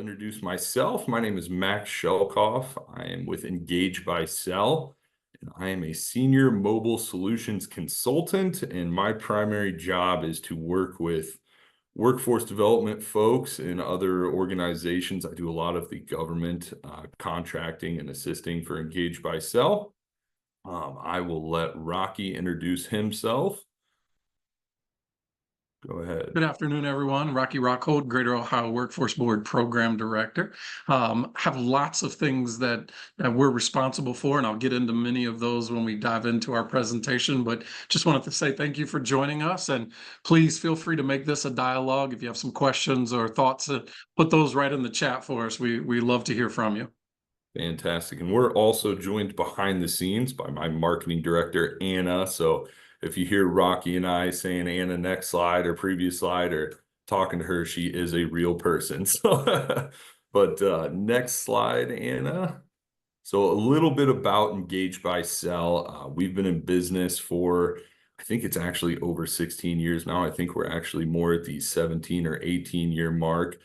introduce myself. My name is Max Shelkoff. I am with Engage by Cell, and I am a senior mobile solutions consultant. And my primary job is to work with workforce development folks and other organizations. I do a lot of the government contracting and assisting for Engage by Cell. I will let Rocky introduce himself. Go ahead. Good afternoon, everyone. Rocky Rockhold, Greater Ohio Workforce Board Program Director. Have lots of things that we're responsible for, and I'll get into many of those when we dive into our presentation. But just wanted to say thank you for joining us, and please feel free to make this a dialogue. If you have some questions or thoughts, put those right in the chat for us. We love to hear from you. Fantastic. And we're also joined behind the scenes by my marketing director, Anna. So if you hear Rocky and I saying Anna next slide or previous slide or talking to her, she is a real person. So, but next slide, Anna. So a little bit about Engage by Cell. We've been in business for, I think it's actually over 16 years now. I think we're actually more at the 17 or 18-year mark.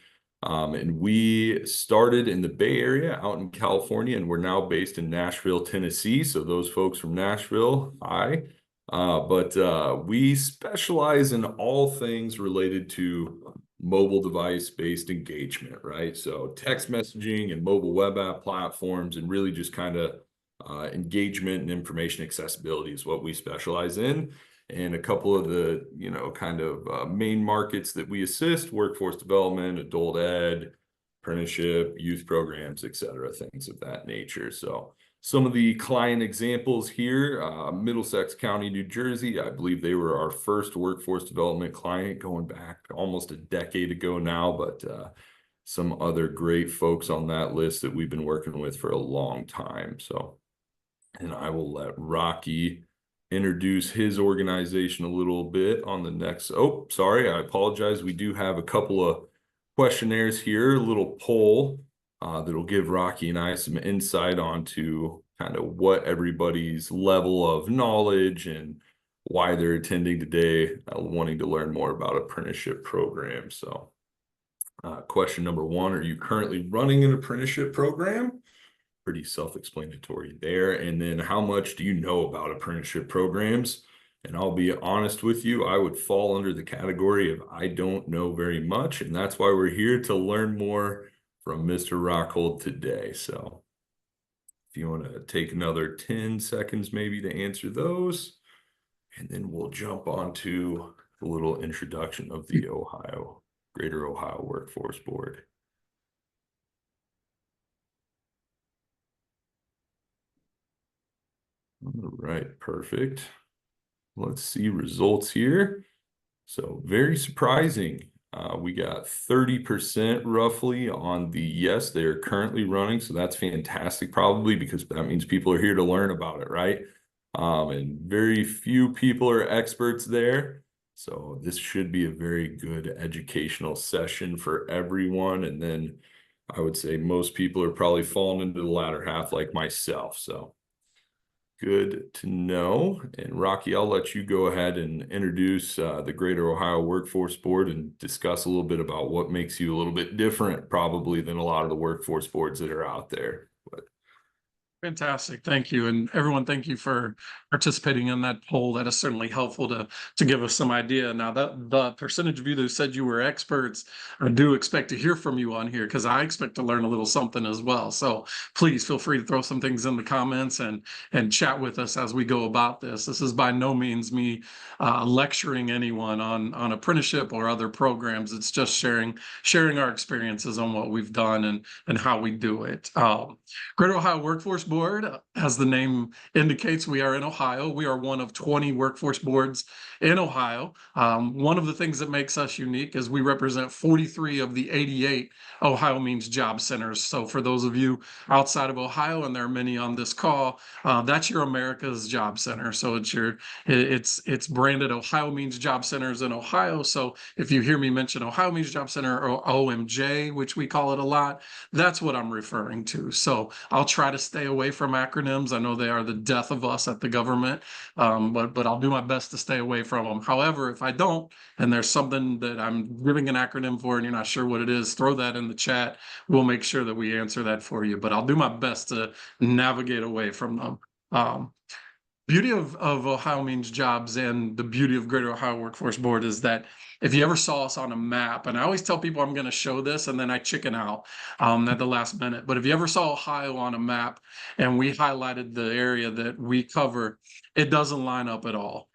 And we started in the Bay Area out in California, and we're now based in Nashville, Tennessee. So those folks from Nashville, hi. But we specialize in all things related to mobile device-based engagement, right? So text messaging and mobile web app platforms, and really just kind of engagement and information accessibility is what we specialize in. And a couple of the, kind of main markets that we assist: workforce development, adult ed, apprenticeship, youth programs, et cetera, things of that nature. So some of the client examples here, Middlesex County, New Jersey. I believe they were our first workforce development client going back almost a decade ago now, but some other great folks on that list that we've been working with for a long time. So, and I will let Rocky introduce his organization a little bit on the next. Oh, sorry, I apologize. We do have a couple of questionnaires here, a little poll that'll give Rocky and I some insight onto kind of what everybody's level of knowledge and why they're attending today, wanting to learn more about apprenticeship programs. So question number one, are you currently running an apprenticeship program? Pretty self-explanatory there. And then how much do you know about apprenticeship programs? And I'll be honest with you, I would fall under the category of I don't know very much. And that's why we're here to learn more from Mr. Rockhold today. So if you want to take another 10 seconds maybe to answer those, and then we'll jump onto a little introduction of the Greater Ohio Workforce Board. All right, perfect. Let's see results here. So very surprising. We got 30% roughly on the yes, they are currently running. So that's fantastic, probably because that means people are here to learn about it, right? And very few people are experts there. So this should be a very good educational session for everyone. And then I would say most people are probably falling into the latter half like myself. So good to know. And Rocky, I'll let you go ahead and introduce the Greater Ohio Workforce Board and discuss a little bit about what makes you a little bit different probably than a lot of the workforce boards that are out there. Fantastic. Thank you. And everyone, thank you for participating in that poll. That is certainly helpful to give us some idea. Now, that the percentage of you that said you were experts, I do expect to hear from you on here because I expect to learn a little something as well. So please feel free to throw some things in the comments and chat with us as we go about this. This is by no means me lecturing anyone on apprenticeship or other programs. It's just sharing our experiences on what we've done and how we do it. Greater Ohio Workforce Board, as the name indicates, we are in Ohio. We are one of 20 workforce boards in Ohio. One of the things that makes us unique is we represent 43 of the 88 Ohio Means Job Centers. So for those of you outside of Ohio, and there are many on this call, that's your America's Job Center. So it's branded Ohio Means Job Centers in Ohio. So if you hear me mention Ohio Means Job Center or OMJ, which we call it a lot, that's what I'm referring to. So I'll try to stay away away from acronyms. I know they are the death of us at the government, but I'll do my best to stay away from them. However, if I don't, and there's something that I'm giving an acronym for and you're not sure what it is, throw that in the chat. We'll make sure that we answer that for you. But I'll do my best to navigate away from them. Beauty of Ohio Means Jobs and the beauty of Greater Ohio Workforce Board is that if you ever saw us on a map, and I always tell people I'm going to show this and then I chicken out at the last minute, but if you ever saw Ohio on a map and we highlighted the area that we cover, it doesn't line up at all.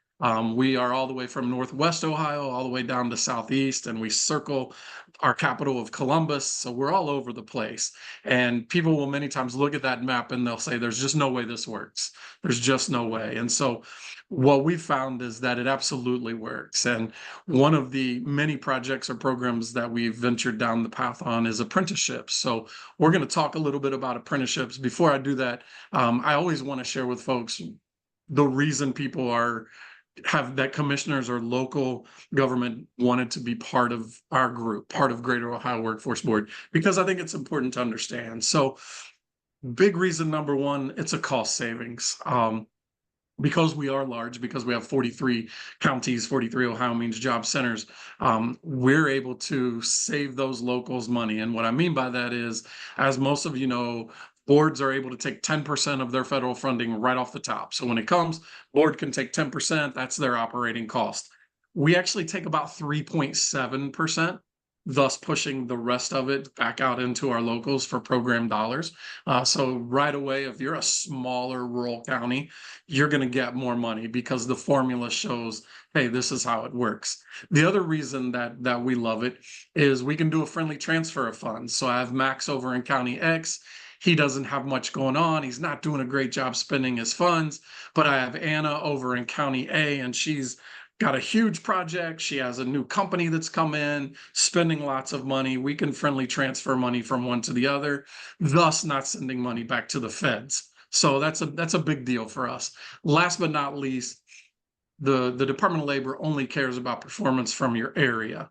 We are all the way from Northwest Ohio all the way down to Southeast, and we circle our capital of Columbus. So we're all over the place. And people will many times look at that map and they'll say, there's just no way this works. There's just no way. And so what we found is that it absolutely works. And one of the many projects or programs that we've ventured down the path on is apprenticeships. So we're going to talk a little bit about apprenticeships. Before I do that, I always want to share with folks the reason people have that commissioners or local government wanted to be part of our group, part of Greater Ohio Workforce Board, because I think it's important to understand. So big reason number one, it's a cost savings. Because we are large, because we have 43 counties, 43 Ohio Means Job Centers, we're able to save those locals money. And what I mean by that is, as most of you know, boards are able to take 10% of their federal funding right off the top. So when it comes, board can take 10%, that's their operating cost. We actually take about 3.7%, thus pushing the rest of it back out into our locals for program dollars. So right away, if you're a smaller rural county, you're going to get more money because the formula shows, hey, this is how it works. The other reason that we love it is we can do a friendly transfer of funds. So I have Max over in County X. He doesn't have much going on. He's not doing a great job spending his funds. But I have Anna over in County A, and she's got a huge project. She has a new company that's come in, spending lots of money. We can friendly transfer money from one to the other, thus not sending money back to the feds. So that's a big deal for us. Last but not least, the Department of Labor only cares about performance from your area.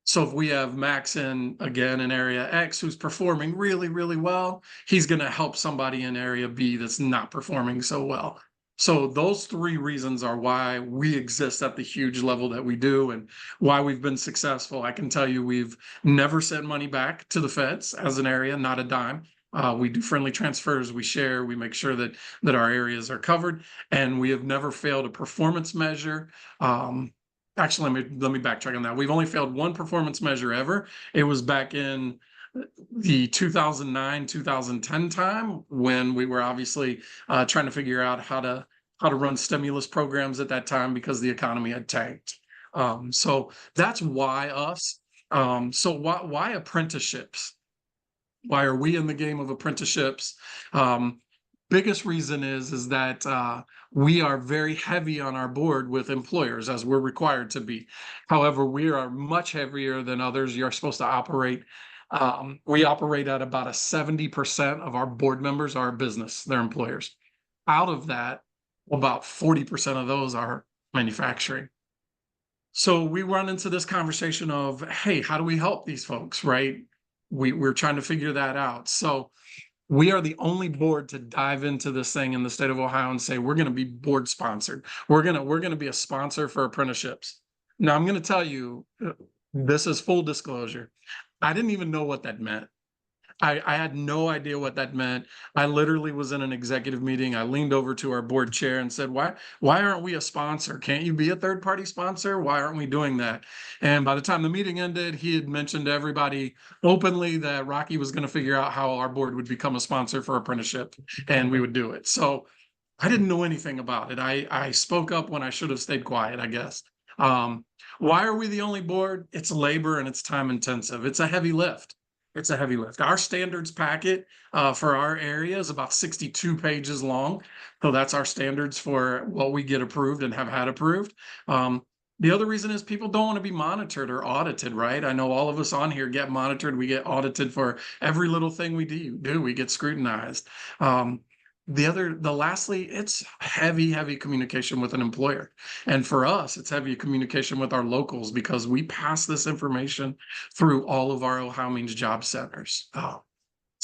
So if we have Max in, again, in area X who's performing really, really well, he's going to help somebody in area B that's not performing so well. So those three reasons are why we exist at the huge level that we do and why we've been successful. I can tell you we've never sent money back to the feds as an area, not a dime. We do friendly transfers, we share, we make sure that our areas are covered, and we have never failed a performance measure. Actually, let me backtrack on that. We've only failed one performance measure ever. It was back in the 2009, 2010 time when we were obviously trying to figure out how to run stimulus programs at that time because the economy had tanked. So that's why us. So why apprenticeships? Why are we in the game of apprenticeships? Biggest reason is that we are very heavy on our board with employers, as we're required to be. However, we are much heavier than others. You're supposed to operate. We operate at about 70% of our board members are business, they're employers. Out of that, about 40% of those are manufacturing. So we run into this conversation of, hey, how do we help these folks, right? We're trying to figure that out. So we are the only board to dive into this thing in the state of Ohio and say, we're going to be board sponsored. We're going to be a sponsor for apprenticeships. Now, I'm going to tell you, this is full disclosure. I didn't even know what that meant. I had no idea what that meant. I literally was in an executive meeting. I leaned over to our board chair and said, why aren't we a sponsor? Can't you be a third party sponsor? Why aren't we doing that? And by the time the meeting ended, he had mentioned to everybody openly that Rocky was going to figure out how our board would become a sponsor for apprenticeship and we would do it. So I didn't know anything about it. I spoke up when I should have stayed quiet, I guess. Why are we the only board? It's labor and it's time intensive. It's a heavy lift. It's a heavy lift. Our standards packet for our area is about 62 pages long. So that's our standards for what we get approved and have had approved. The other reason is people don't want to be monitored or audited, right? I know all of us on here get monitored. We get audited for every little thing we do. We get scrutinized. Lastly, it's heavy communication with an employer. And for us, it's heavy communication with our locals because we pass this information through all of our Ohio Means Job Centers.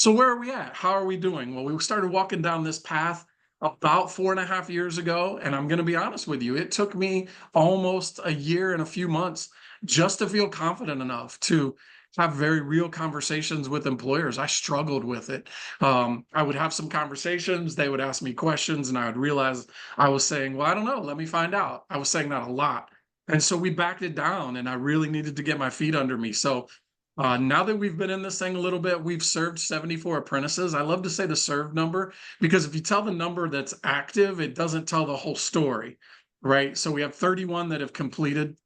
So where are we at? How are we doing? Well, we started walking down this path about 4.5 years ago. And I'm going to be honest with you, it took me almost a year and a few months just to feel confident enough to have very real conversations with employers. I struggled with it. I would have some conversations, they would ask me questions, and I would realize I was saying, well, I don't know, let me find out. I was saying that a lot. And so we backed it down, and I really needed to get my feet under me. So now that we've been in this thing a little bit, we've served 74 apprentices. I love to say the served number because if you tell the number that's active, it doesn't tell the whole story, right? So we have 31 that have completed.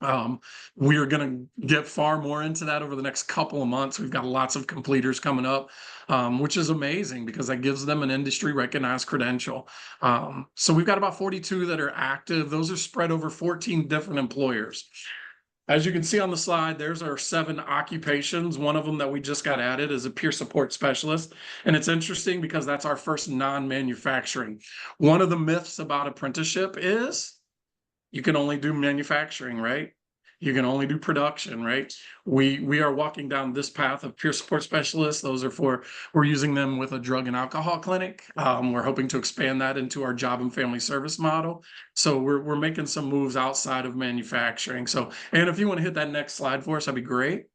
Um, we are going to get far more into that over the next couple of months. We've got lots of completers coming up, which is amazing because that gives them an industry recognized credential. So we've got about 42 that are active. Those are spread over 14 different employers. As you can see on the slide, there's our 7 occupations. One of them that we just got added is a peer support specialist. And it's interesting because that's our first non-manufacturing. One of the myths about apprenticeship is you can only do manufacturing, right? You can only do production, right? We are walking down this path of peer support specialists. Those are for, we're using them with a drug and alcohol clinic. We're hoping to expand that into our job and family service model. So we're making some moves outside of manufacturing. So, and if you want to hit that next slide for us, that'd be great.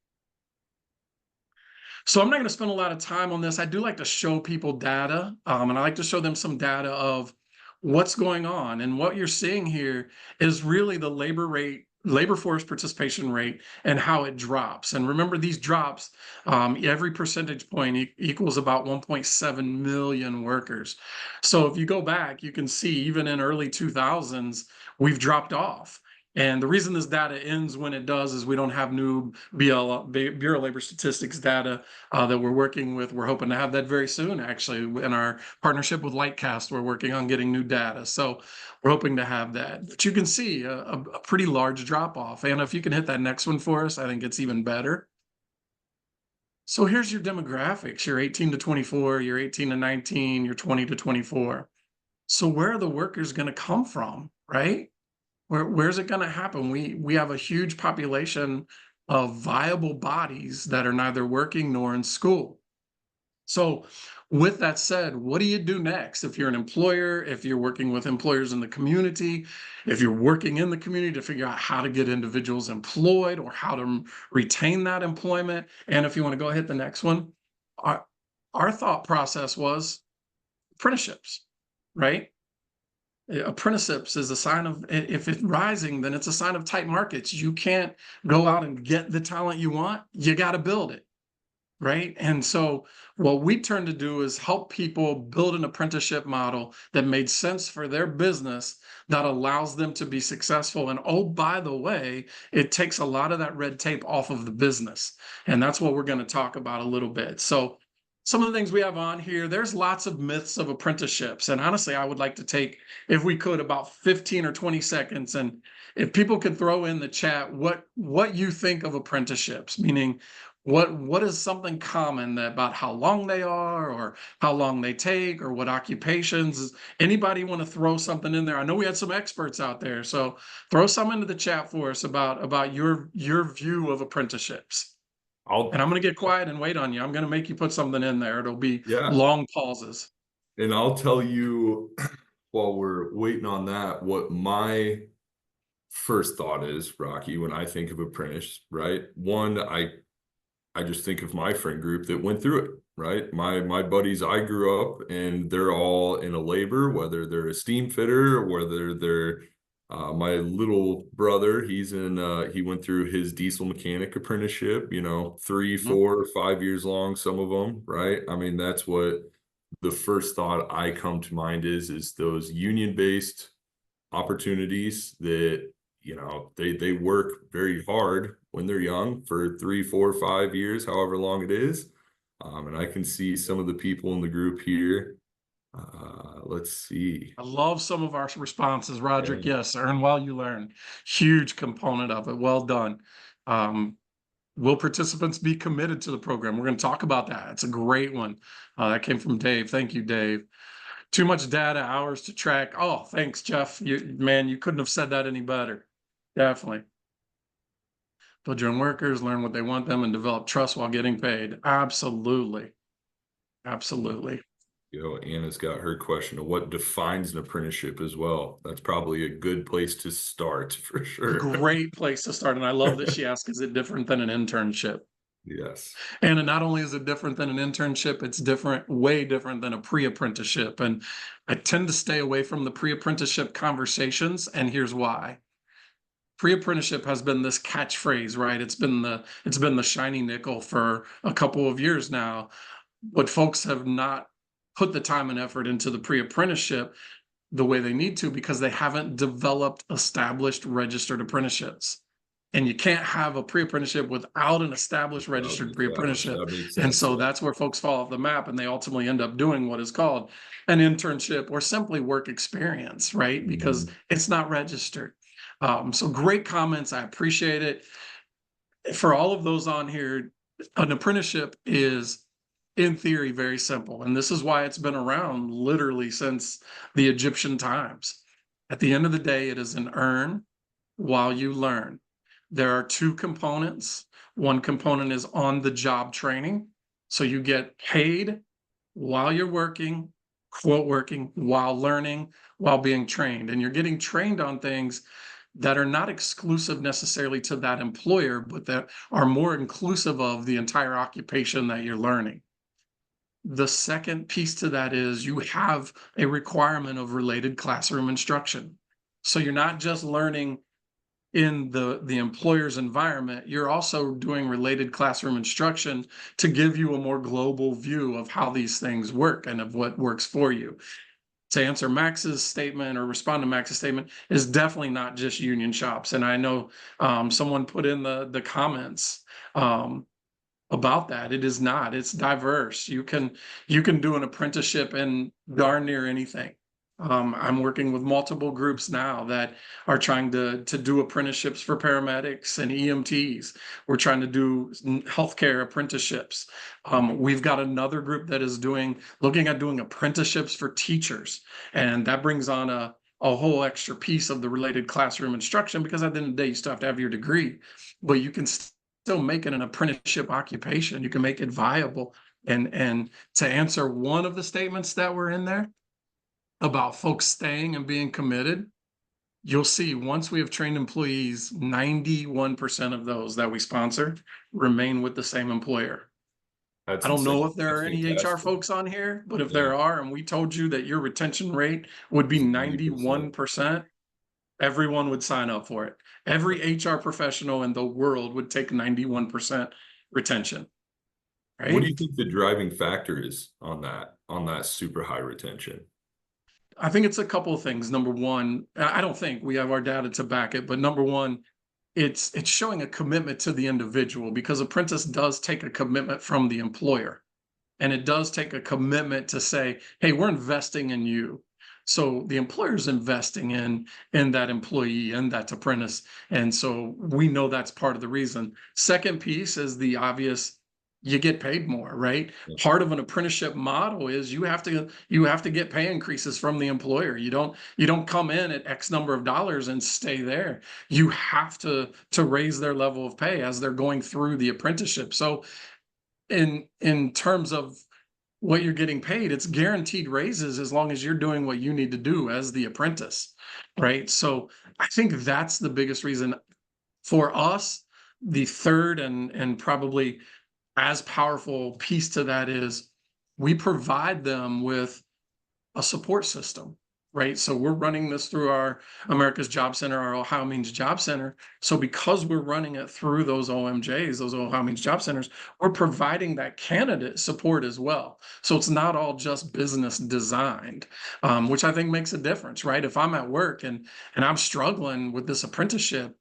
So I'm not going to spend a lot of time on this. I do like to show people data, and I like to show them some data of what's going on. And what you're seeing here is really the labor force participation rate and how it drops. And remember, these drops, every percentage point equals about 1.7 million workers. So if you go back, you can see even in early 2000s, we've dropped off. And the reason this data ends when it does is we don't have new Bureau of Labor Statistics data that we're working with. We're hoping to have that very soon, actually, in our partnership with Lightcast. We're working on getting new data. So we're hoping to have that. But you can see a pretty large drop off. And if you can hit that next one for us, I think it's even better. So here's your demographics. You're 18 to 24, you're 18 to 19, you're 20 to 24. So where are the workers going to come from, right? Where's it going to happen? We have a huge population of viable bodies that are neither working nor in school. So with that said, what do you do next? If you're an employer, if you're working with employers in the community, if you're working in the community to figure out how to get individuals employed or how to retain that employment. And if you want to go hit the next one, our thought process was apprenticeships, right? Apprenticeships is a sign of, if it's rising, then it's a sign of tight markets. You can't go out and get the talent you want. You got to build it, right? And so what we turned to do is help people build an apprenticeship model that made sense for their business, that allows them to be successful. And oh, by the way, it takes a lot of that red tape off of the business. And that's what we're going to talk about a little bit. So some of the things we have on here, there's lots of myths of apprenticeships. And honestly, I would like to take, if we could, about 15 or 20 seconds. And if people could throw in the chat what you think of apprenticeships, meaning what is something common about how long they are or how long they take or what occupations. Anybody want to throw something in there? I know we had some experts out there, so throw some into the chat for us about your view of apprenticeships. And I'll I'm going to get quiet and wait on you. I'm going to make you put something in there. It'll be yeah, long pauses. and I'll tell you while we're waiting on that what my first thought is, Rocky, when I think of apprentice, right? One, I just think of my friend group that went through it, right? My buddies, I grew up and they're all in a labor, whether they're a steam fitter or whether they're my little brother, he went through his diesel mechanic apprenticeship, 3, Mhm. 4, 5 years long, some of them, right? I mean, that's what the first thought I come to mind is those union-based opportunities that they work very hard when they're young for 3, 4, 5 years, however long it is. And I can see some of the people in the group here. Let's see. I love some of our responses, Roderick. Yeah. Yes, earn while you learn. Huge component of it. Well done. Um, will participants be committed to the program? We're going to talk about that. It's a great one. That came from Dave. Thank you, Dave. Too much data, hours to track. Oh, thanks, Jeff. Man, you couldn't have said that any better. Definitely. Build your own workers, learn what they want them, and develop trust while getting paid. Absolutely. Absolutely. Anna's got her question of what defines an apprenticeship as well. That's probably a good place to start for sure. Great place to start. And I love that she asked, is it different than an internship? Yes. And not only is it different than an internship, it's different, way different than a pre-apprenticeship. And I tend to stay away from the pre-apprenticeship conversations, and here's why. Pre-apprenticeship has been this catchphrase, right? It's been the shiny nickel for a couple of years now, but folks have not put the time and effort into the pre-apprenticeship the way they need to because they haven't developed established registered apprenticeships. And you can't have a pre-apprenticeship without an established registered pre-apprenticeship. That makes And sense. so Yeah. that's where folks fall off the map and they ultimately end up doing what is called an internship or simply work experience, right? Because Mhm. it's not registered. So great comments. I appreciate it. For all of those on here, an apprenticeship is in theory very simple. And this is why it's been around literally since the Egyptian times. At the end of the day, it is an earn while you learn. There are two components. One component is on the job training. So you get paid while you're working, quote, working, while learning, while being trained. And you're getting trained on things that are not exclusive necessarily to that employer, but that are more inclusive of the entire occupation that you're learning. The second piece to that is you have a requirement of related classroom instruction. So you're not just learning in the employer's environment, you're also doing related classroom instruction to give you a more global view of how these things work and of what works for you. To answer Max's statement or respond to Max's statement is definitely not just union shops. And I know someone put in the comments um, about that. It is not. It's diverse. You can do an apprenticeship in darn near anything. I'm working with multiple groups now that are trying to do apprenticeships for paramedics and EMTs. We're trying to do healthcare apprenticeships. We've got another group that is looking at doing apprenticeships for teachers, and that brings on a whole extra piece of the related classroom instruction because at the end of the day, you still have to have your degree, but you can still make it an apprenticeship occupation. You can make it viable. And to answer one of the statements that were in there about folks staying and being committed, you'll see once we have trained employees, 91% of those that we sponsor remain with the same employer. That's I don't insane. know if there That's are any HR fantastic. folks on here, but if Yeah. there are, and we told you that your retention rate would be It's 90%. 91%, everyone would sign up for it. Every HR professional in the world would take 91% retention, What do right? you think the driving factor is on that super high retention? I think it's a couple of things. Number one, I don't think we have our data to back it, but number one, it's showing a commitment to the individual because apprentice does take a commitment from the employer. And it does take a commitment to say, hey, we're investing in you. So the employer's investing in that employee and that apprentice. And so we know that's part of the reason. Second piece is the obvious, you get paid more, right? Yeah. Part of an apprenticeship model is you have to get pay increases from the employer. You don't come in at X number of dollars and stay there. You have to raise their level of pay as they're going through the apprenticeship. So in terms of what you're getting paid, it's guaranteed raises as long as you're doing what you need to do as the apprentice, right? So I think that's the biggest reason for us. The third and probably as powerful piece to that is we provide them with a support system, right? So we're running this through our America's Job Center, our Ohio Means Job Center. So because we're running it through those OMJs, those Ohio Means Job Centers, we're providing that candidate support as well. So it's not all just business designed, which I think makes a difference, right? If I'm at work and I'm struggling with this apprenticeship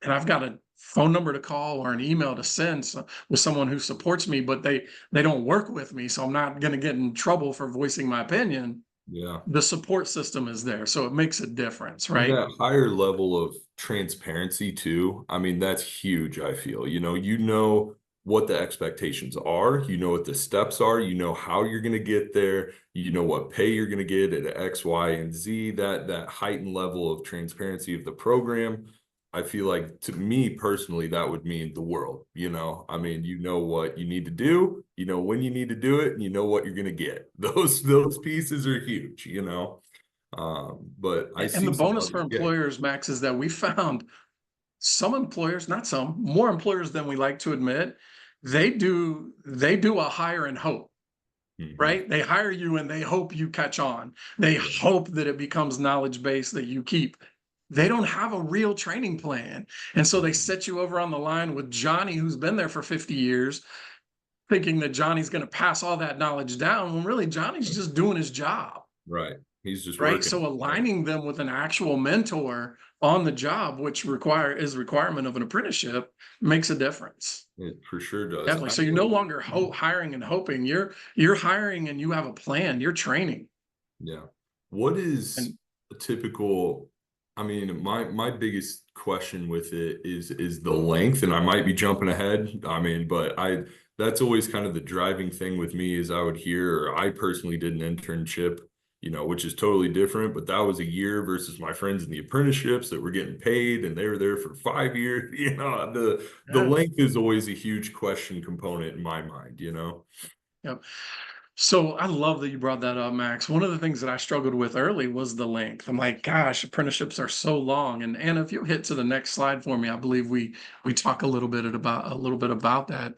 and I've got a phone number to call or an email to send with someone who supports me, but they don't work with me, so I'm not going to get in trouble for voicing my opinion. Yeah. The support system is there, so it makes a difference, And right? that higher level of transparency too. I mean, that's huge, I feel. You know what the expectations are, you know what the steps are, you know how you're going to get there, you know what pay you're going to get at X, Y, and Z, that heightened level of transparency of the program. I feel like to me personally, that would mean the world. I mean, you know what you need to do, you know when you need to do it, and you know what you're gonna get. Those pieces are huge. But I And see the some bonus for others. Yeah. employers, Max, is that we found some employers, not some, more employers than we like to admit, they do a hire and hope, Hmm. right? They hire you and they hope you catch on. They hope that it becomes knowledge base that you keep. They don't have a real training plan. And so they set you over on the line with Johnny, who's been there for 50 years, thinking that Johnny's going to pass all that knowledge down when really Johnny's just doing his job. Right. He's just Right. working. So Right. aligning them with an actual mentor on the job, which is requirement of an apprenticeship, makes a difference. It for sure does. Definitely. So you're no longer hiring and hoping. You're hiring and you have a plan. You're training. Yeah. What is And a typical, I mean, my biggest question with it is the length, and I might be jumping ahead. I mean, but that's always kind of the driving thing with me is I would hear, or I personally did an internship, which is totally different, but that was a year versus my friends in the apprenticeships that were getting paid and they were there for 5 years. The yeah, length is always a huge question component in my mind. yeah. So I love that you brought that up, Max. One of the things that I struggled with early was the length. I'm like, gosh, apprenticeships are so long. And if you hit to the next slide for me, I believe we talk a little bit about that.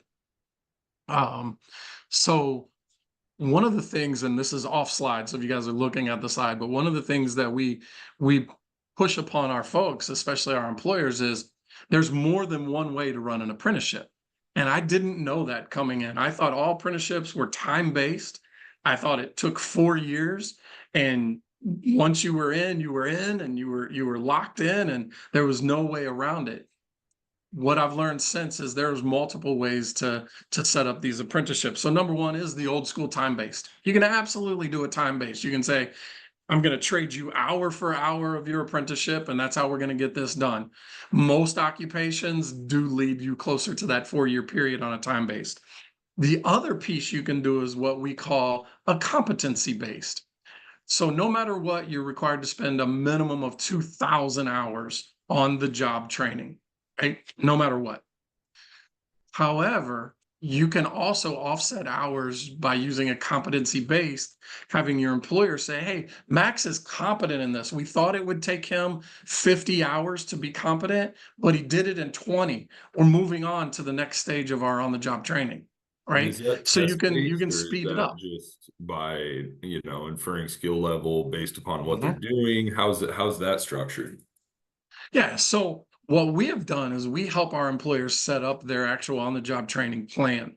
Um, so one of the things, and this is off slide, so if you guys are looking at the side, but one of the things that we push upon our folks, especially our employers, is there's more than one way to run an apprenticeship. And I didn't know that coming in. I thought all apprenticeships were time-based. I thought it took 4 years, and once you were in, and you were locked in, and there was no way around it. What I've learned since is there's multiple ways to set up these apprenticeships. So number one is the old school time based. You can absolutely do a time based. You can say, I'm going to trade you hour for hour of your apprenticeship, and that's how we're going to get this done. Most occupations do lead you closer to that 4 year period on a time based. The other piece you can do is what we call a competency based. So no matter what, you're required to spend a minimum of 2,000 hours on the job training, right? No matter what. However, you can also offset hours by using a competency based, having your employer say, hey, Max is competent in this. We thought it would take him 50 hours to be competent, but he did it in 20. We're moving on to the next stage of our on the job training. And Right. is that So you test can you based can or is speed it that up. just by, inferring skill level based upon what they're Mhm. doing? How's that structured? Yeah. So what we have done is we help our employers set up their actual on the job training plan.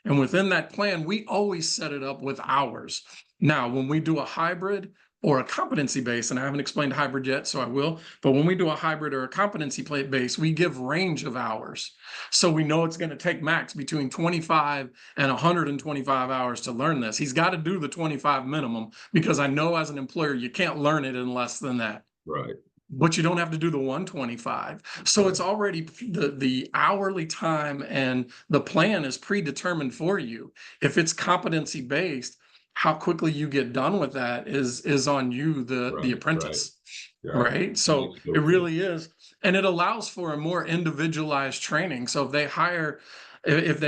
And within that plan, we always set it up with hours. Now, when we do a hybrid or a competency base, and I haven't explained hybrid yet, so I will, but when we do a hybrid or a competency plate base, we give range of hours. So we know it's going to take Max between 25 and 125 hours to learn this. He's got to do the 25 minimum because I know as an employer, you can't learn it in less than that, Right, but you don't have to do the 125. So right. it's already the hourly time and the plan is predetermined for you. If it's competency based, how quickly you get done with that is on you, the Right, right, apprentice, right. right? So Makes it total sense. really is, and it allows for a more individualized training. So if they hire if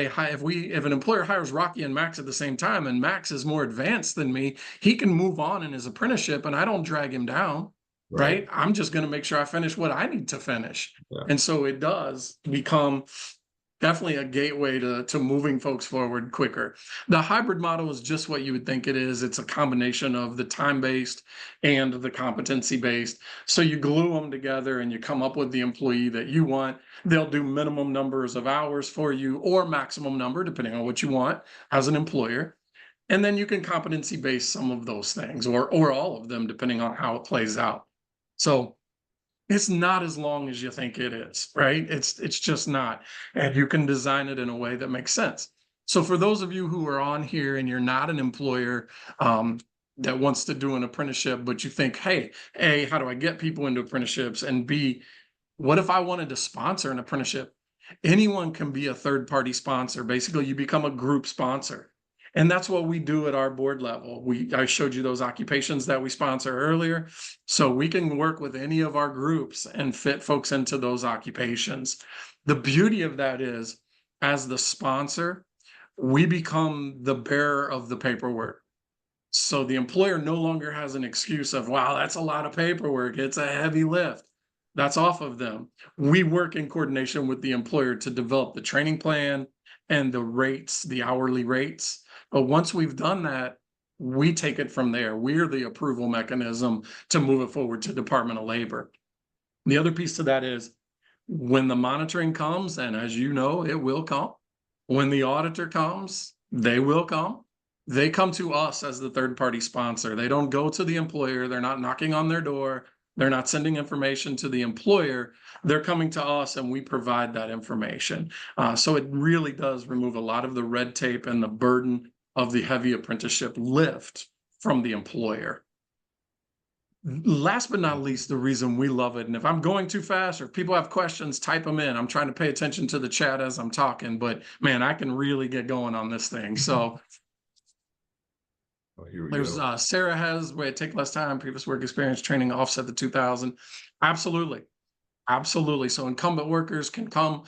an employer hires Rocky and Max at the same time and Max is more advanced than me, he can move on in his apprenticeship and I don't drag him down, Right. right? I'm just going to make sure I finish what I need to finish. Yeah. And so it does become definitely a gateway to moving folks forward quicker. The hybrid model is just what you would think it is. It's a combination of the time-based and the competency-based. So you glue them together and you come up with the employee that you want. They'll do minimum numbers of hours for you or maximum number, depending on what you want as an employer. And then you can competency base some of those things or all of them, depending on how it plays out. So it's not as long as you think it is, right? It's just not. And you can design it in a way that makes sense. So for those of you who are on here and you're not an employer that wants to do an apprenticeship, but you think, hey, A, how do I get people into apprenticeships? And B, what if I wanted to sponsor an apprenticeship? Anyone can be a third party sponsor. Basically, you become a group sponsor. And that's what we do at our board level. I showed you those occupations that we sponsor earlier. So we can work with any of our groups and fit folks into those occupations. The beauty of that is, as the sponsor, we become the bearer of the paperwork. So the employer no longer has an excuse of, wow, that's a lot of paperwork. It's a heavy lift. That's off of them. We work in coordination with the employer to develop the training plan and the rates, the hourly rates. But once we've done that, we take it from there. We're the approval mechanism to move it forward to Department of Labor. The other piece to that is when the monitoring comes, and as you know, it will come. When the auditor comes, they will come. They come to us as the third party sponsor. They don't go to the employer. They're not knocking on their door. They're not sending information to the employer. They're coming to us and we provide that information. So it really does remove a lot of the red tape and the burden of the heavy apprenticeship lift from the employer. Last but not least, the reason we love it, and if I'm going too fast or if people have questions, type them in. I'm trying to pay attention to the chat as I'm talking, but man, I can really get going on this thing. So Here we there's go. Sarah has way take less time, previous work experience, training offset the 2000. Absolutely. Absolutely. So incumbent workers can come.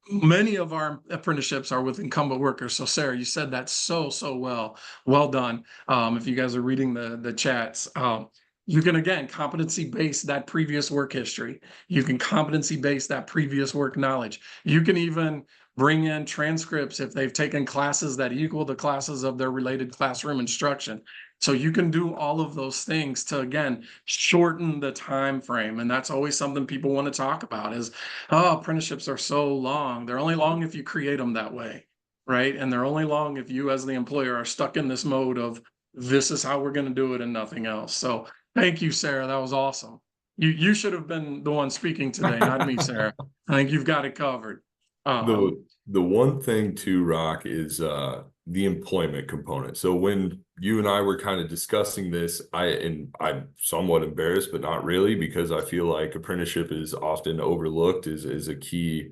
Many of our apprenticeships are with incumbent workers. So Sarah, you said that so well. Well done. If you guys are reading the chats, you can again competency base that previous work history. You can competency base that previous work knowledge. You can even bring in transcripts if they've taken classes that equal the classes of their related classroom instruction. So you can do all of those things to again shorten the time frame. And that's always something people want to talk about is, oh, apprenticeships are so long. They're only long if you create them that way, right? And they're only long if you as the employer are stuck in this mode of this is how we're going to do it and nothing else. So thank you, Sarah. That was awesome. You should have been the one speaking today, not me, Sarah. I think you've got it covered. The one thing too, Rock, is the employment component. So when you and I were kind of discussing this, I'm somewhat embarrassed, but not really, because I feel like apprenticeship is often overlooked as a key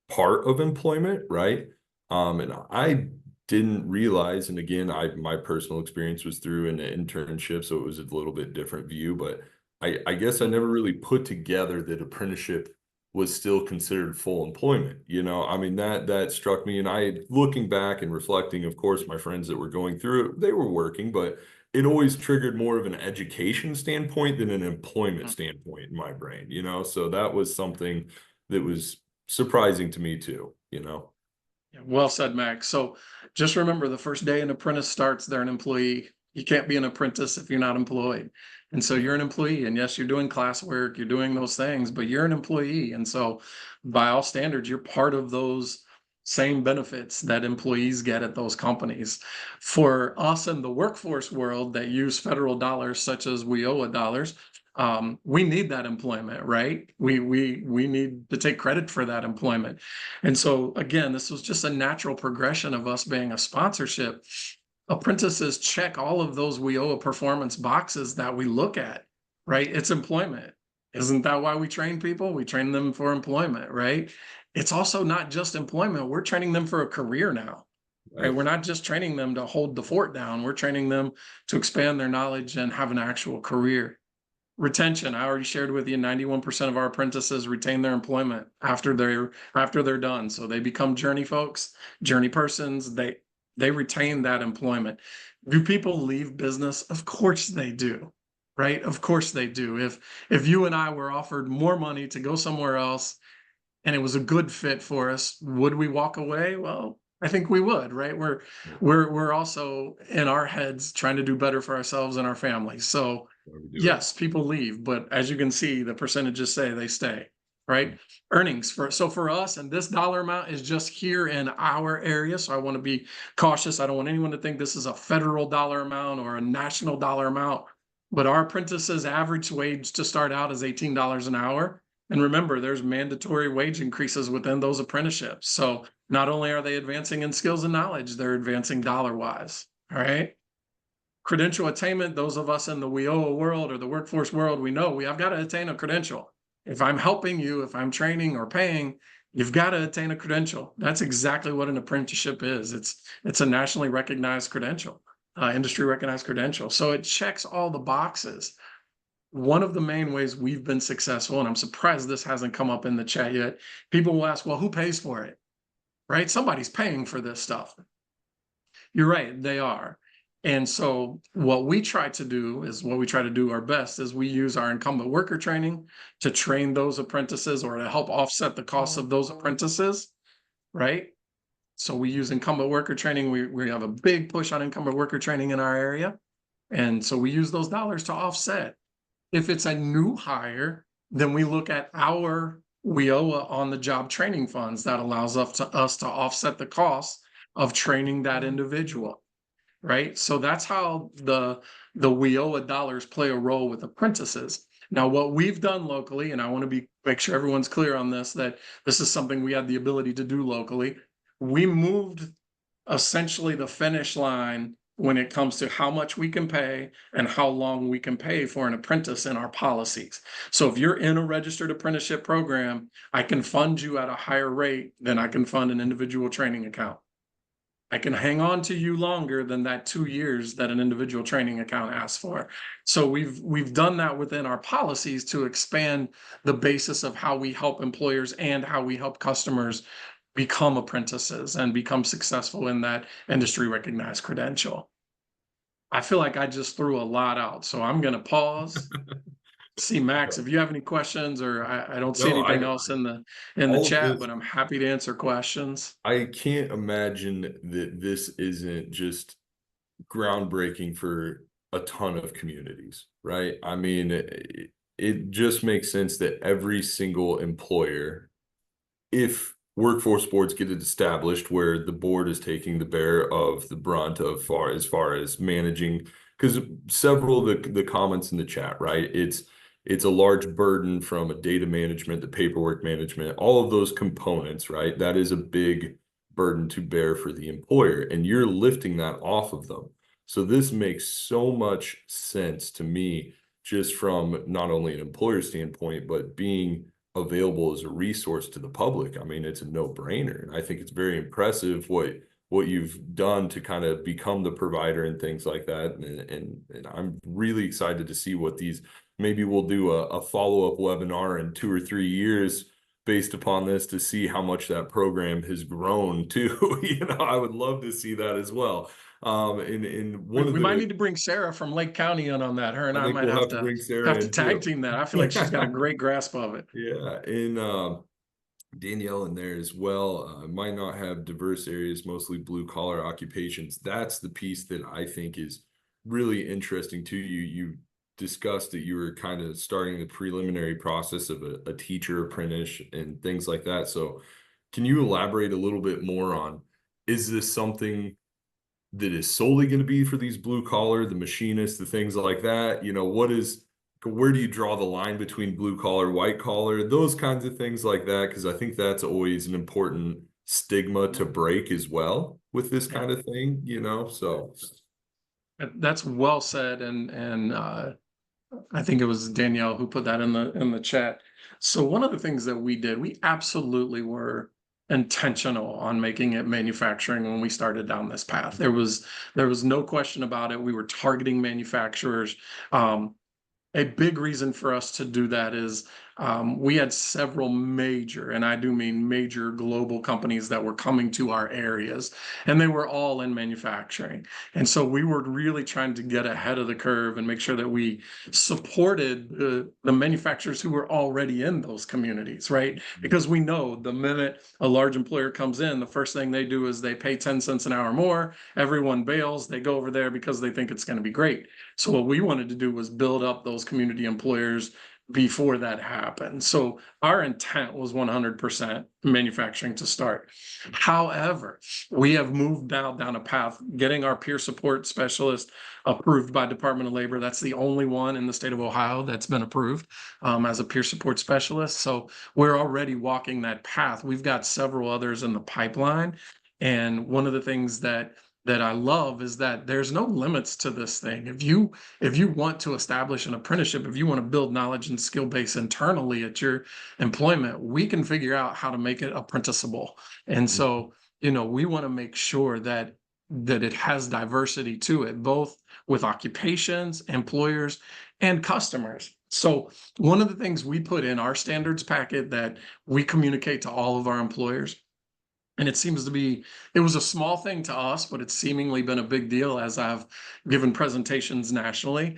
part of employment, right? And I didn't realize, and again, my personal experience was through an internship, so it was a little bit different view, but I guess I never really put together that apprenticeship was still considered full employment. I mean, that struck me. And looking back and reflecting, of course, my friends that were going through it, they were working, but it always triggered more of an education standpoint than an employment standpoint in my brain, so that was something that was surprising to me too. Yeah, well said, Max. So just remember the first day an apprentice starts, they're an employee. You can't be an apprentice if you're not employed. And so you're an employee. And yes, you're doing classwork, you're doing those things, but you're an employee. And so by all standards, you're part of those same benefits that employees get at those companies. For us in the workforce world that use federal dollars, such as WIOA dollars, we need that employment, right? We need to take credit for that employment. And so again, this was just a natural progression of us being a sponsorship. Apprentices check all of those WIOA performance boxes that we look at, right? It's employment. Isn't that why we train people? We train them for employment, right? It's also not just employment. We're training them for a career now, right? We're not just training them to hold the fort down. We're training them to expand their knowledge and have an actual career. Retention, I already shared with you, 91% of our apprentices retain their employment after they're done. So they become journey folks, journey persons. They retain that employment. Do people leave business? Of course they do, right? Of course they do. If you and I were offered more money to go somewhere else and it was a good fit for us, would we walk away? Well, I think we would, right? We're also in our heads trying to do better for ourselves and our families. So yes, people leave, but as you can see, the percentages say they stay, right? Earnings for us, and this dollar amount is just here in our area. So I want to be cautious. I don't want anyone to think this is a federal dollar amount or a national dollar amount, but our apprentices' average wage to start out is $18 an hour. And remember, there's mandatory wage increases within those apprenticeships. So not only are they advancing in skills and knowledge, they're advancing dollar-wise, all right? Credential attainment, those of us in the WIOA world or the workforce world, we know I've got to attain a credential. If I'm helping you, if I'm training or paying, you've got to attain a credential. That's exactly what an apprenticeship is. It's a nationally recognized credential, industry recognized credential. So it checks all the boxes. One of the main ways we've been successful, and I'm surprised this hasn't come up in the chat yet, people will ask, well, who pays for it? Right? Somebody's paying for this stuff. You're right, they are. And so what we try to do is what we try to do our best is we use our incumbent worker training to train those apprentices or to help offset the costs of those apprentices, right? So we use incumbent worker training. We have a big push on incumbent worker training in our area. And so we use those dollars to offset. If it's a new hire, then we look at our WIOA on the job training funds that allows us to offset the costs of training that individual, right? So that's how the WIOA dollars play a role with apprentices. Now, what we've done locally, and I want to make sure everyone's clear on this, that this is something we had the ability to do locally. We moved essentially the finish line when it comes to how much we can pay and how long we can pay for an apprentice in our policies. So if you're in a registered apprenticeship program, I can fund you at a higher rate than I can fund an individual training account. I can hang on to you longer than that 2 years that an individual training account asks for. So we've done that within our policies to expand the basis of how we help employers and how we help customers become apprentices and become successful in that industry recognized credential. I feel like I just threw a lot out, so I'm going to pause. See, Max, if you have any questions, or I don't see No, anything else in the all of chat, this, but I'm happy to answer questions. I can't imagine that this isn't just groundbreaking for a ton of communities, right? I mean, it just makes sense that every single employer, if workforce boards get it established where the board is taking the bear of the brunt of far as managing, because several of the comments in the chat, right? It's a large burden from a data management, the paperwork management, all of those components, right? That is a big burden to bear for the employer, and you're lifting that off of them. So this makes so much sense to me, just from not only an employer standpoint, but being available as a resource to the public. I mean, it's a no-brainer, and I think it's very impressive what you've done to kind of become the provider and things like that. And I'm really excited to see what these. Maybe we'll do a follow-up webinar in 2 or 3 years based upon this to see how much that program has grown too. I would love to see that as well. And one of We might the, need to bring Sarah from Lake County in on that. Her and I I think might we'll have to bring Sarah have to in tag too. team that. I feel like she's got a great grasp of it. Yeah, and Danielle in there as well. Might not have diverse areas, mostly blue collar occupations. That's the piece that I think is really interesting to you. You discussed that you were kind of starting the preliminary process of a teacher apprentice and things like that. So can you elaborate a little bit more on, is this something that is solely going to be for these blue collar, the machinists, the things like that? Where do you draw the line between blue collar, white collar, those kinds of things like that? Because I think that's always an important stigma to break as well with this kind of thing, so. That's well said, and I think it was Danielle who put that in the chat. So one of the things that we did, we absolutely were intentional on making it manufacturing when we started down this path. There was no question about it. We were targeting manufacturers. A big reason for us to do that is we had several major, and I do mean major global companies that were coming to our areas, and they were all in manufacturing. And so we were really trying to get ahead of the curve and make sure that we supported the manufacturers who were already in those communities, right? Because we know the minute a large employer comes in, the first thing they do is they pay 10 cents an hour more. Everyone bails, they go over there because they think it's going to be great. So what we wanted to do was build up those community employers before that happened. So our intent was 100% manufacturing to start. However, we have moved now down a path, getting our peer support specialist approved by Department of Labor. That's the only one in the state of Ohio that's been approved as a peer support specialist. So we're already walking that path. We've got several others in the pipeline. And one of the things that that I love is that there's no limits to this thing. If you want to establish an apprenticeship, if you want to build knowledge and skill base internally at your employment, we can figure out how to make it apprenticeable. And so, we want to make sure that it has diversity to it, both with occupations, employers, and customers. So one of the things we put in our standards packet that we communicate to all of our employers, and it was a small thing to us, but it's seemingly been a big deal as I've given presentations nationally.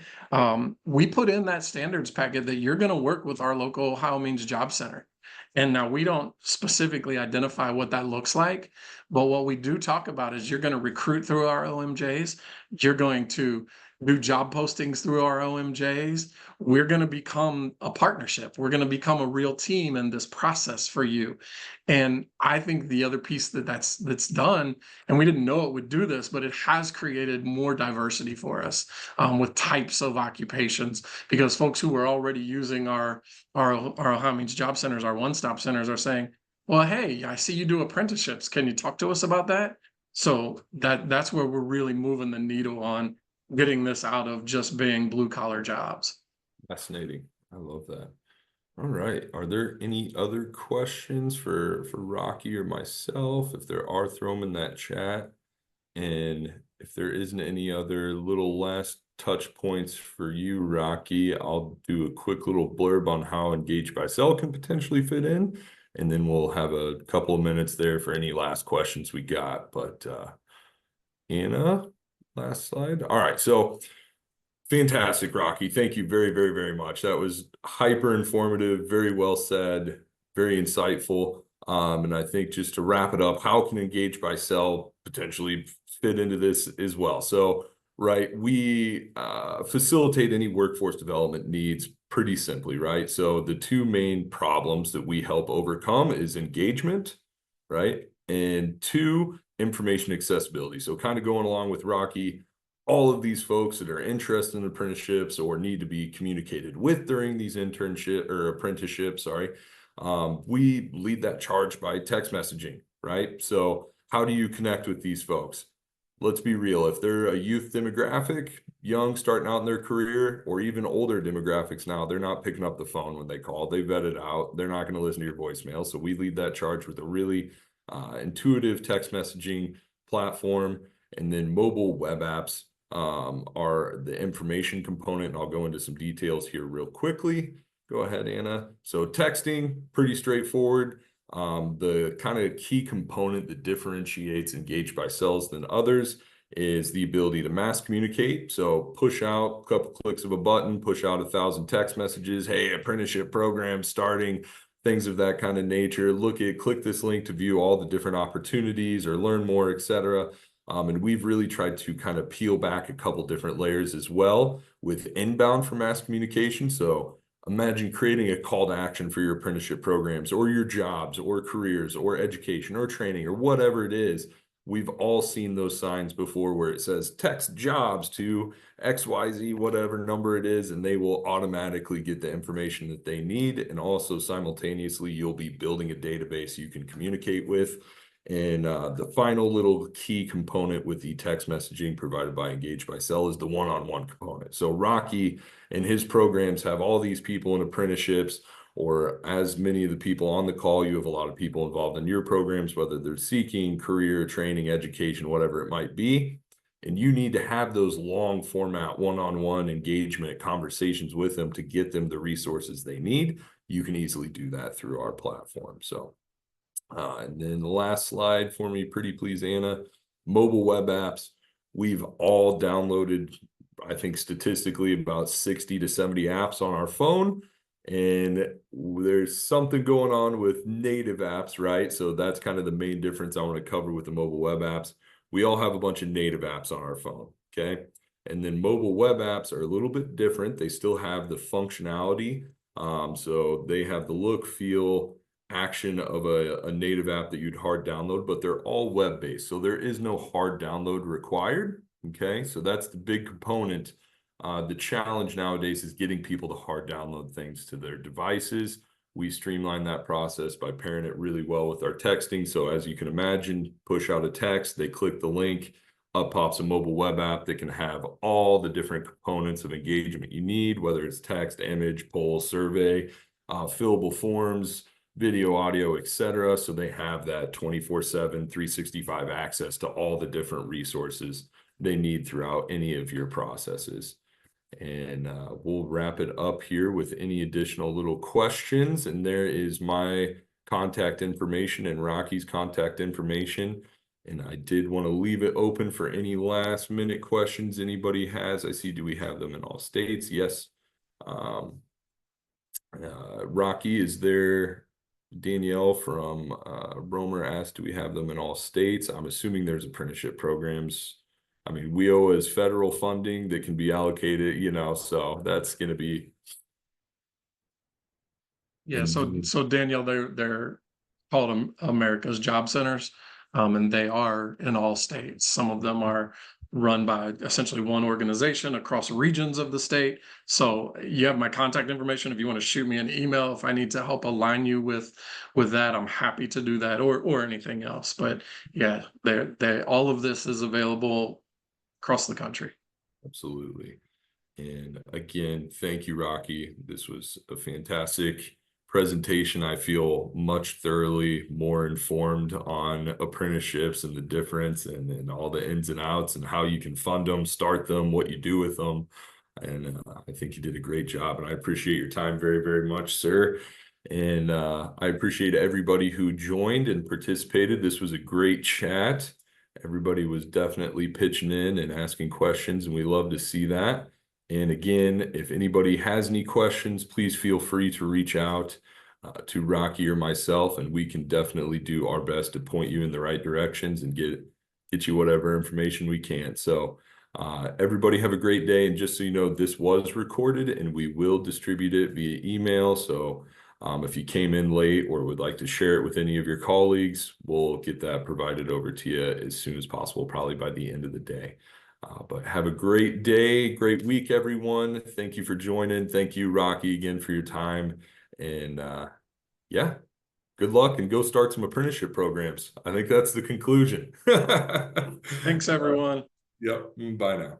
We put in that standards packet that you're going to work with our local Ohio Means Job Center. And now we don't specifically identify what that looks like, but what we do talk about is you're going to recruit through our OMJs. You're going to do job postings through our OMJs. We're going to become a partnership. We're going to become a real team in this process for you. And I think the other piece that's done, and we didn't know it would do this, but it has created more diversity for us with types of occupations, because folks who were already using our Ohio Means Job Centers, our one-stop centers, are saying, well, hey, I see you do apprenticeships. Can you talk to us about that? So that's where we're really moving the needle on getting this out of just being blue collar jobs. Fascinating. I love that. All right. Are there any other questions for Rocky or myself? If there are, throw them in that chat. And if there isn't any other little last touch points for you, Rocky, I'll do a quick little blurb on how Engage by Sell can potentially fit in. And then we'll have a couple of minutes there for any last questions we got. But Anna, last slide. All right. So fantastic, Rocky. Thank you very, very, very much. That was hyper informative, very well said, very insightful. And I think just to wrap it up, how can Engage by Sell potentially fit into this as well? So, right, we facilitate any workforce development needs pretty simply, right? So the two main problems that we help overcome is engagement, right? And two, information accessibility. So kind of going along with Rocky, all of these folks that are interested in apprenticeships or need to be communicated with during these internship or apprenticeships, we lead that charge by text messaging, right? So how do you connect with these folks? Let's be real. If they're a youth demographic, young, starting out in their career, or even older demographics now, they're not picking up the phone when they call. They vet it out. They're not going to listen to your voicemail. So we lead that charge with a really intuitive text messaging platform. And then mobile web apps are the information component. And I'll go into some details here real quickly. Go ahead, Anna. So texting, pretty straightforward. The kind of key component that differentiates Engage by Sells than others is the ability to mass communicate. So push out a couple clicks of a button, push out 1,000 text messages. Hey, apprenticeship program starting, things of that kind of nature. Click this link to view all the different opportunities or learn more, etc. And we've really tried to kind of peel back a couple different layers as well with inbound for mass communication. So imagine creating a call to action for your apprenticeship programs or your jobs or careers or education or training or whatever it is. We've all seen those signs before where it says text jobs to XYZ, whatever number it is, and they will automatically get the information that they need. And also simultaneously, you'll be building a database you can communicate with. And the final little key component with the text messaging provided by Engage by Sell is the one-on-one component. So Rocky and his programs have all these people in apprenticeships, or as many of the people on the call, you have a lot of people involved in your programs, whether they're seeking career, training, education, whatever it might be. And you need to have those long format one-on-one engagement conversations with them to get them the resources they need. You can easily do that through our platform. So and then the last slide for me, pretty please, Anna. Mobile web apps. We've all downloaded, I think statistically, about 60 to 70 apps on our phone. And there's something going on with native apps, right? So that's kind of the main difference I want to cover with the mobile web apps. We all have a bunch of native apps on our phone, okay? And then mobile web apps are a little bit different. They still have the functionality. So they have the look, feel, action of a native app that you'd hard download, but they're all web-based. So there is no hard download required. Okay, so that's the big component. The challenge nowadays is getting people to hard download things to their devices. We streamline that process by pairing it really well with our texting. So as you can imagine, push out a text, they click the link, up pops a mobile web app that can have all the different components of engagement you need, whether it's text, image, poll, survey, fillable forms, video, audio, etc. So they have that 24/7, 365 access to all the different resources they need throughout any of your processes. And we'll wrap it up here with any additional little questions. And there is my contact information and Rocky's contact information. And I did want to leave it open for any last minute questions anybody has. I see, do we have them in all states? Yes. Rocky, is there? Danielle from Romer asked, do we have them in all states? I'm assuming there's apprenticeship programs. I mean, WIO is federal funding that can be allocated, you know, so that's going to be. Yeah, so Danielle, they're called America's Job Centers, and they are in all states. Some of them are run by essentially one organization across regions of the state. So you have my contact information. If you want to shoot me an email, if I need to help align you with that, I'm happy to do that, or anything else. But yeah, they all of this is available across the country. Absolutely. And again, thank you, Rocky. This was a fantastic presentation. I feel much thoroughly more informed on apprenticeships and the difference and all the ins and outs and how you can fund them, start them, what you do with them. And I think you did a great job, and I appreciate your time very, very much, sir. And I appreciate everybody who joined and participated. This was a great chat. Everybody was definitely pitching in and asking questions, and we love to see that. And again, if anybody has any questions, please feel free to reach out to Rocky or myself, and we can definitely do our best to point you in the right directions and get you whatever information we can. So everybody have a great day. And just so you know, this was recorded and we will distribute it via email. So if you came in late or would like to share it with any of your colleagues, we'll get that provided over to you as soon as possible, probably by the end of the day. But have a great day, great week, everyone. Thank you for joining. Thank you, Rocky, again for your time. And yeah, good luck and go start some apprenticeship programs. I think that's the conclusion. Thanks, everyone. Yep. Bye now.